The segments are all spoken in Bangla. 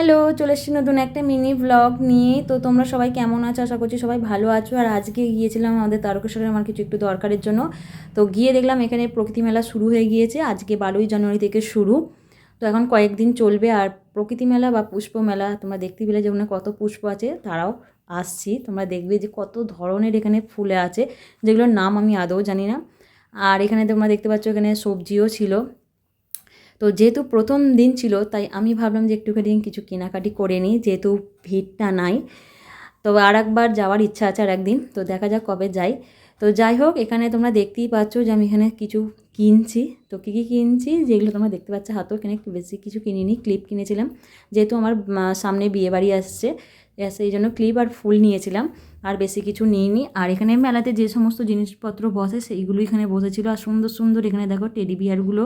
হ্যালো, চলে এসেছি নতুন একটা মিনি ব্লগ নিয়ে। তো তোমরা সবাই কেমন আছো? আশা করছি সবাই ভালো আছো। আর আজকে গিয়েছিলাম আমাদের তারকেশ্বরে আমার কিছু একটু দরকারের জন্য। তো গিয়ে দেখলাম এখানে প্রকৃতি মেলা শুরু হয়ে গিয়েছে। আজকে 12ই জানুয়ারি থেকে শুরু। তো এখন কয়েকদিন চলবে। আর প্রকৃতি মেলা বা পুষ্প মেলা তোমরা দেখতে পেলে যেমন কত পুষ্প আছে, তারাও আসছি। তোমরা দেখবে যে কত ধরনের এখানে ফুলে আছে, যেগুলোর নাম আমি আদৌ জানি না। আর এখানে তোমরা দেখতে পাচ্ছ এখানে সবজিও ছিল। তো যেহেতু প্রথম দিন ছিল, তাই আমি ভাবলাম যে একটুখানি কিছু কেনাকাটি করে নিই, যেহেতু ভিড়টা নাই। তো আর একবার যাওয়ার ইচ্ছা আছে আর একদিন, তো দেখা যাক কবে যাই। তো যাই হোক, এখানে তোমরা দেখতেই পাচ্ছ যে আমি এখানে কিছু কিনছি। তো কী কী কিনছি যেগুলো তোমরা দেখতে পাচ্ছ হাতেও, এখানে একটু বেশি কিছু কিনিনি, ক্লিপ কিনেছিলাম। যেহেতু আমার সামনে বিয়েবাড়ি আসছে, সেই জন্য ক্লিপ আর ফুল নিয়েছিলাম, আর বেশি কিছু নিইনি। আর এখানে মেলাতে যে সমস্ত জিনিসপত্র বসে সেইগুলো এখানে বসেছিল। আর সুন্দর সুন্দর এখানে দেখো টেডি বিয়ারগুলো,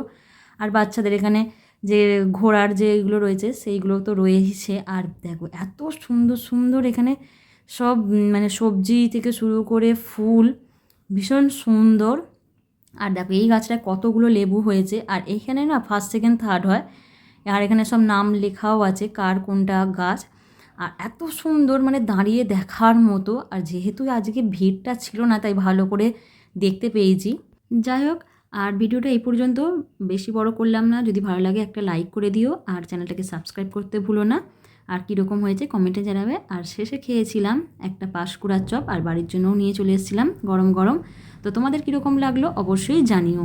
আর বাচ্চাদের এখানে যে ঘোড়ার যেগুলো রয়েছে সেইগুলো তো রয়েছে। আর দেখো এত সুন্দর সুন্দর এখানে সব মানে সবজি থেকে শুরু করে ফুল, ভীষণ সুন্দর। আর দেখো এই গাছটায় কতগুলো লেবু হয়েছে। আর এইখানে না ফার্স্ট সেকেন্ড থার্ড হয়। আর এখানে সব নাম লেখাও আছে কার কোনটা গাছ। আর এত সুন্দর, মানে দাঁড়িয়ে দেখার মতো। আর যেহেতু আজকে ভিড়টা ছিল না, তাই ভালো করে দেখতে পেয়েছি। যাই হোক, আর ভিডিওটা এই পর্যন্ত, বেশি বড় করলাম না। যদি ভালো লাগে একটা লাইক করে দিও, আর চ্যানেলটাকে সাবস্ক্রাইব করতে ভুলো না। আর কীরকম হয়েছে কমেন্টে জানাবে। আর শেষে খেয়েছিলাম একটা পাঁশকুড়ার চপ, আর বাড়ির জন্যও নিয়ে চলে এসেছিলাম গরম গরম। তো তোমাদের কীরকম লাগলো অবশ্যই জানিও।